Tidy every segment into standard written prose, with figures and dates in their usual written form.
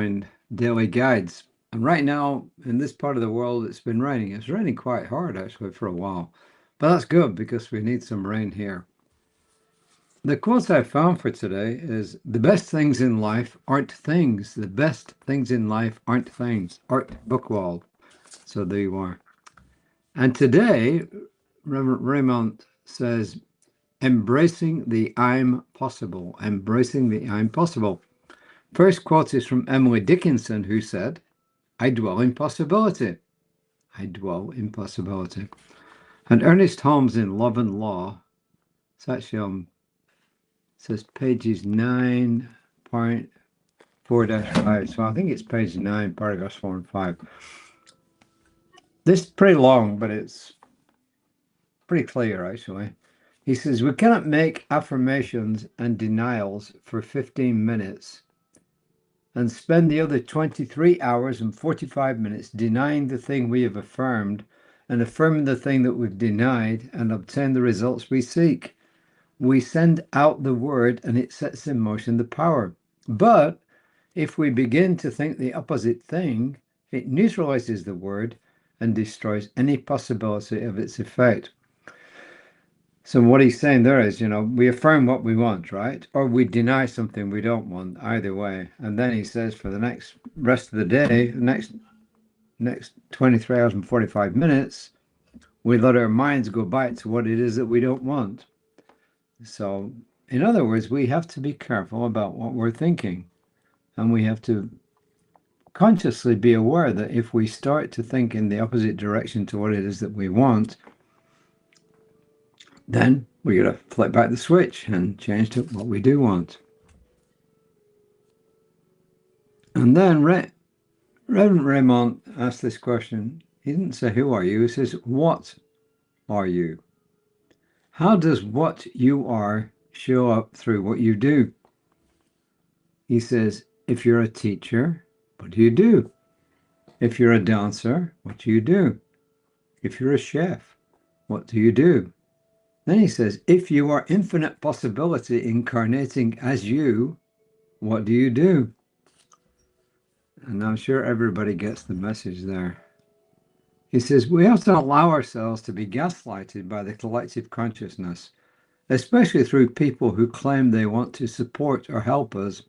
find daily guides. And right now, in this part of the world, it's been raining. It's raining quite hard, actually, for a while. But that's good because we need some rain here. The quote I found for today is, the best things in life aren't things. The best things in life aren't things. Art Bookwald. So there you are. And today, Reverend Raymont says, embracing the I'm possible. Embracing the I'm possible. First quote is from Emily Dickinson, who said, I dwell in possibility. I dwell in possibility. And Ernest Holmes in Love and Law, it's actually says pages 9.4-5. So I think it's page 9, paragraphs 4 and 5. This is pretty long, but it's pretty clear, actually. He says, we cannot make affirmations and denials for 15 minutes and spend the other 23 hours and 45 minutes denying the thing we have affirmed and affirming the thing that we've denied and obtain the results we seek. We send out the word and it sets in motion the power. But if we begin to think the opposite thing, it neutralizes the word and destroys any possibility of its effect. So what he's saying there is, we affirm what we want, right? Or we deny something we don't want, either way. And then he says for the rest of the day, next 23 hours and 45 minutes, we let our minds go back to what it is that we don't want. So, in other words, we have to be careful about what we're thinking. And we have to consciously be aware that if we start to think in the opposite direction to what it is that we want, then we got to flip back the switch and change to what we do want. And then Reverend Raymont asked this question. He didn't say, who are you? He says, what are you? How does what you are show up through what you do? He says, if you're a teacher, what do you do? If you're a dancer, what do you do? If you're a chef, what do you do? Then he says, if you are infinite possibility incarnating as you, what do you do? And I'm sure everybody gets the message there. He says, we have to allow ourselves to be gaslighted by the collective consciousness, especially through people who claim they want to support or help us,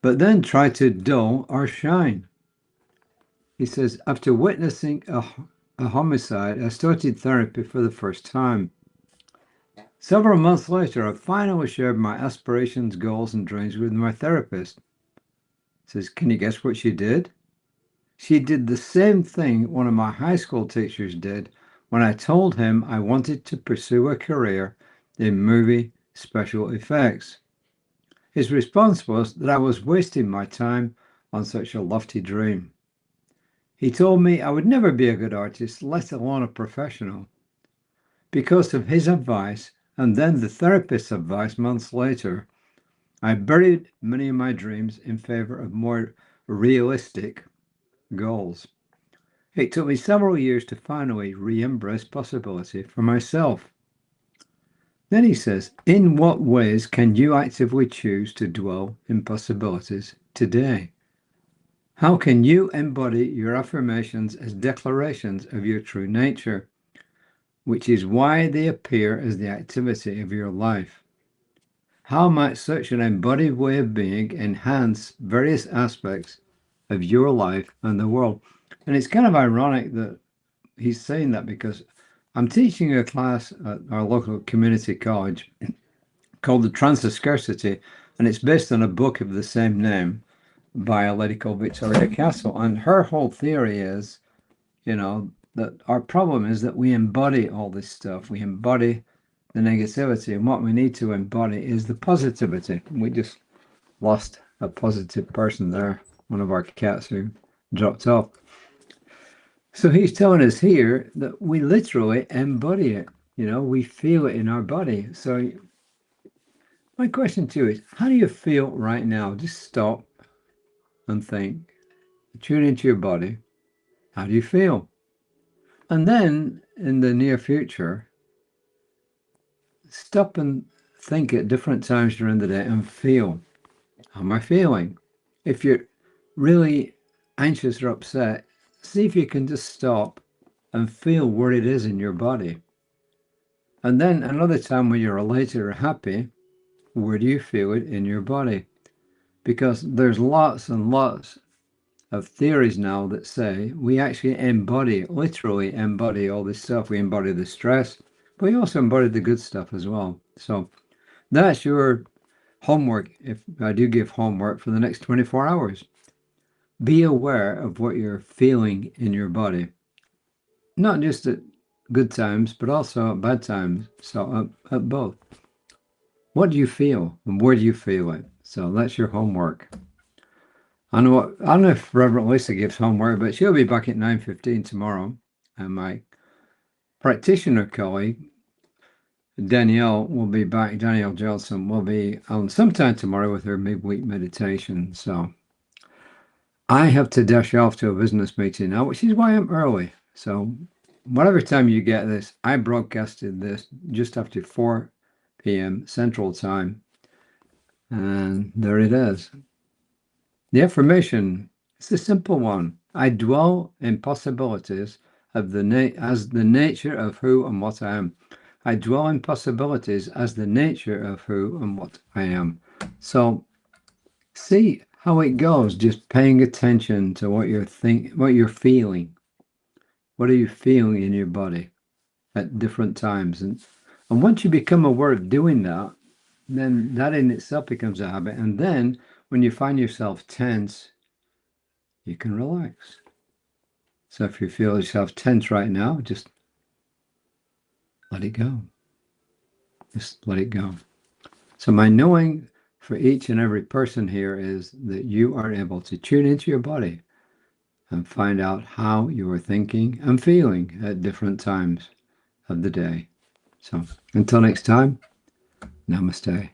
but then try to dull our shine. He says, after witnessing a homicide, I started therapy for the first time. Several months later, I finally shared my aspirations, goals, and dreams with my therapist. He says, can you guess what she did? She did the same thing one of my high school teachers did when I told him I wanted to pursue a career in movie special effects. His response was that I was wasting my time on such a lofty dream. He told me I would never be a good artist, let alone a professional. Because of his advice, and then the therapist's advice months later, I buried many of my dreams in favor of more realistic goals. It took me several years to finally re-embrace possibility for myself. Then he says, in what ways can you actively choose to dwell in possibilities today? How can you embody your affirmations as declarations of your true nature, which is why they appear as the activity of your life? How might such an embodied way of being enhance various aspects of your life and the world? And it's kind of ironic that he's saying that, because I'm teaching a class at our local community college called The Trance of Scarcity, and it's based on a book of the same name by a lady called Victoria Castle. And her whole theory is, that our problem is that we embody all this stuff. We embody the negativity, and what we need to embody is the positivity. We just lost a positive person there, one of our cats who dropped off. So he's telling us here that we literally embody it. We feel it in our body. So my question to you is, how do you feel right now? Just stop and think. Tune into your body. How do you feel? And then in the near future, stop and think at different times during the day and feel, how am I feeling? If you're really anxious or upset, see if you can just stop and feel where it is in your body. And then another time when you're elated or happy, where do you feel it in your body? Because there's lots and lots of theories now that say we actually embody, literally embody all this stuff. We embody the stress, but we also embody the good stuff as well. So that's your homework. If I do give homework for the next 24 hours, be aware of what you're feeling in your body, not just at good times, but also at bad times. So at both. What do you feel and where do you feel it? So that's your homework. I don't know if Reverend Lisa gives homework, but she'll be back at 9:15 tomorrow. And my practitioner colleague, Danielle, will be back. Danielle Johnson will be on sometime tomorrow with her midweek meditation. So I have to dash off to a business meeting now, which is why I'm early. So whatever time you get this, I broadcasted this just after 4 p.m. Central Time. And there it is. The affirmation, it's a simple one. I dwell in possibilities of as the nature of who and what I am. I dwell in possibilities as the nature of who and what I am. So see how it goes, just paying attention to what you're feeling. What are you feeling in your body at different times? And once you become aware of doing that, then that in itself becomes a habit. And then when you find yourself tense, you can relax. So if you feel yourself tense right now, just let it go. Just let it go. So my knowing for each and every person here is that you are able to tune into your body and find out how you are thinking and feeling at different times of the day. So until next time, namaste.